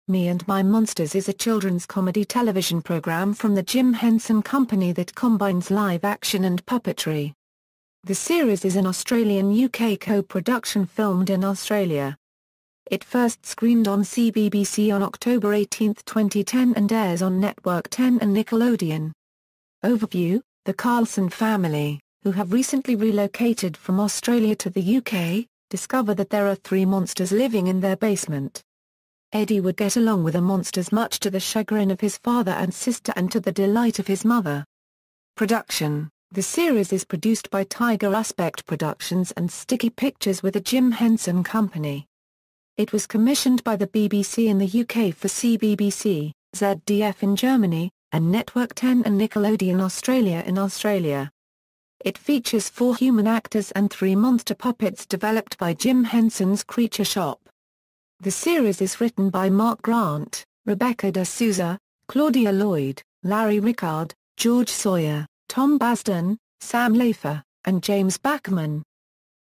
Me and My Monsters is a children's comedy television program from the Jim Henson Company that combines live action and puppetry. The series is an Australian-UK co-production filmed in Australia. It first screened on CBBC on October 18, 2010 and airs on Network 10 and Nickelodeon. Overview: The Carlson family, who have recently relocated from Australia to the UK, discover that there are 3 monsters living in their basement. Eddie would get along with the monsters much to the chagrin of his father and sister and to the delight of his mother. Production: The series is produced by Tiger Aspect Productions and Sticky Pictures with the Jim Henson Company. It was commissioned by the BBC in the UK for CBBC, ZDF in Germany, and Network 10 and Nickelodeon Australia in Australia. It features 4 human actors and 3 monster puppets developed by Jim Henson's Creature Shop. The series is written by Mark Grant, Rebecca D'Souza, Claudia Lloyd, Larry Rickard, George Sawyer, Tom Basden, Sam Lafer, and James Bachman.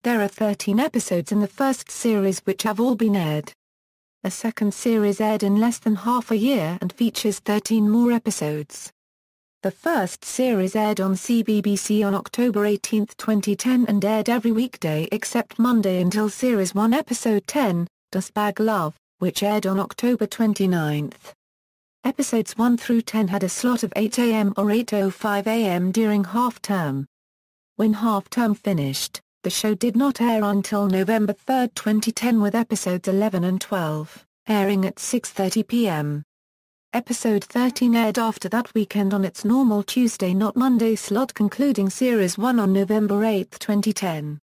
There are 13 episodes in the first series which have all been aired. A second series aired in less than half a year and features 13 more episodes. The first series aired on CBBC on October 18, 2010 and aired every weekday except Monday until Series 1 Episode 10, Dustbag Love, which aired on October 29. Episodes 1 through 10 had a slot of 8 a.m. or 8:05 a.m. during half-term. When half-term finished, the show did not air until November 3, 2010 with episodes 11 and 12, airing at 6:30 p.m. Episode 13 aired after that weekend on its normal Tuesday not Monday slot concluding Series 1 on November 8, 2010.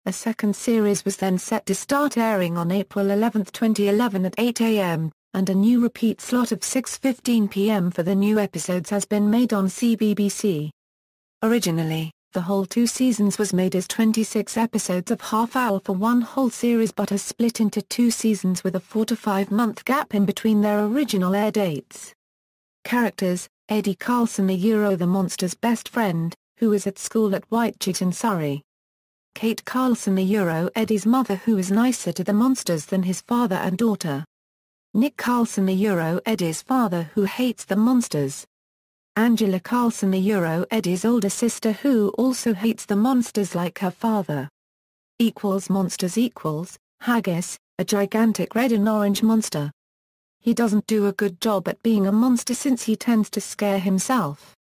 A second series was then set to start airing on April 11, 2011 at 8 a.m., and a new repeat slot of 6:15 p.m. for the new episodes has been made on CBBC. Originally, the whole 2 seasons was made as 26 episodes of half-hour for one whole series but has split into 2 seasons with a 4 to 5 month gap in between their original air dates. Characters: Eddie Carlson the monster's best friend, who is at school at Whitechurch in Surrey. Kate Carlson Eddie's mother who is nicer to the monsters than his father and daughter. Nick Carlson Eddie's father who hates the monsters. Angela Carlson Eddie's older sister who also hates the monsters like her father. Monsters Haggis, a gigantic red and orange monster. He doesn't do a good job at being a monster since he tends to scare himself.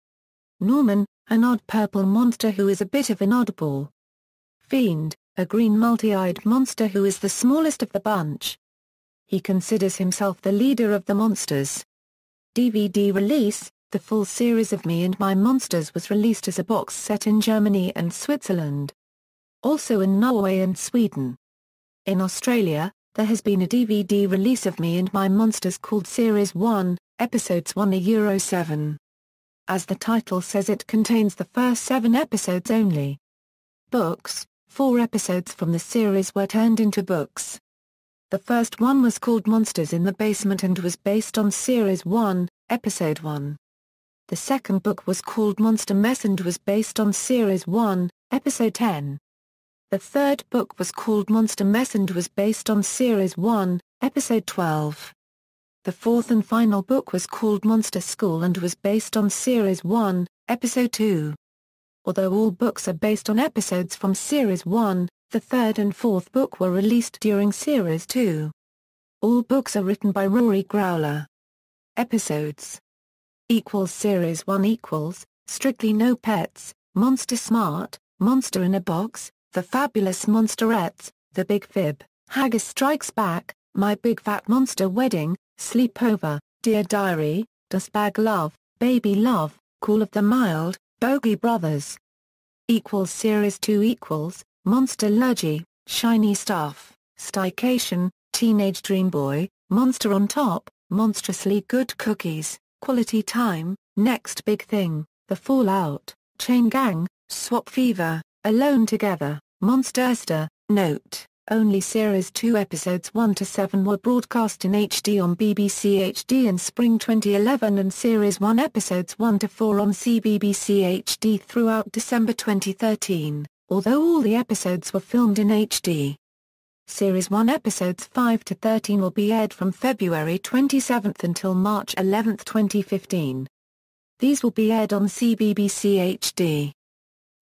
Norman, an odd purple monster who is a bit of an oddball. Fiend, a green multi-eyed monster who is the smallest of the bunch. He considers himself the leader of the monsters. DVD release: The full series of Me and My Monsters was released as a box set in Germany and Switzerland. Also in Norway and Sweden. In Australia, there has been a DVD release of Me and My Monsters called Series 1, Episodes 1 Euro 7. As the title says, it contains the first 7 episodes only. Books: 4 episodes from the series were turned into books. The first one was called Monsters in the Basement and was based on Series 1, Episode 1. The second book was called Monster Mess and was based on Series 1, Episode 10. The third book was called Monster Mess and was based on Series 1, Episode 12. The fourth and final book was called Monster School and was based on Series 1, Episode 2. Although all books are based on episodes from Series 1, the third and fourth book were released during Series 2. All books are written by Rory Growler. Episodes Series 1 Strictly No Pets, Monster Smart, Monster in a Box, The Fabulous Monsterettes, The Big Fib, Haggis Strikes Back, My Big Fat Monster Wedding, Sleepover, Dear Diary, Dustbag Love, Baby Love, Call of the Mild, Bogey Brothers. Series 2 Monster Lurgy, Shiny Stuff, Staycation, Teenage Dream Boy, Monster on Top, Monstrously Good Cookies, Quality Time, Next Big Thing, The Fallout, Chain Gang, Swap Fever, Alone Together, Monster Esther. Note: only Series 2 episodes 1 to 7 were broadcast in HD on BBC HD in spring 2011 and Series 1 episodes 1 to 4 on CBBC HD throughout December 2013, although all the episodes were filmed in HD. Series 1 episodes 5 to 13 will be aired from February 27 until March 11, 2015. These will be aired on CBBC HD.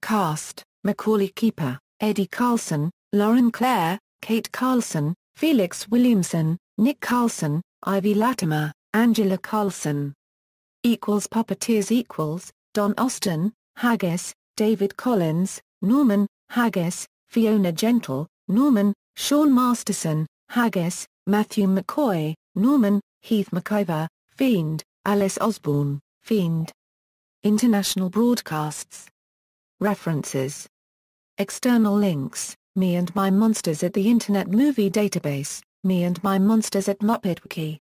Cast: Macaulay Keeper, Eddie Carlson, Lauren Clare, Kate Carlson, Felix Williamson, Nick Carlson, Ivy Latimer, Angela Carlson. Puppeteers: Don Austin, Haggis, David Collins, Norman, Haggis, Fiona Gentle, Norman, Sean Masterson, Haggis, Matthew McCoy, Norman, Heath McIver, Fiend, Alice Osborne, Fiend. International broadcasts. References. External links: Me and My Monsters at the Internet Movie Database, Me and My Monsters at Muppet Wiki.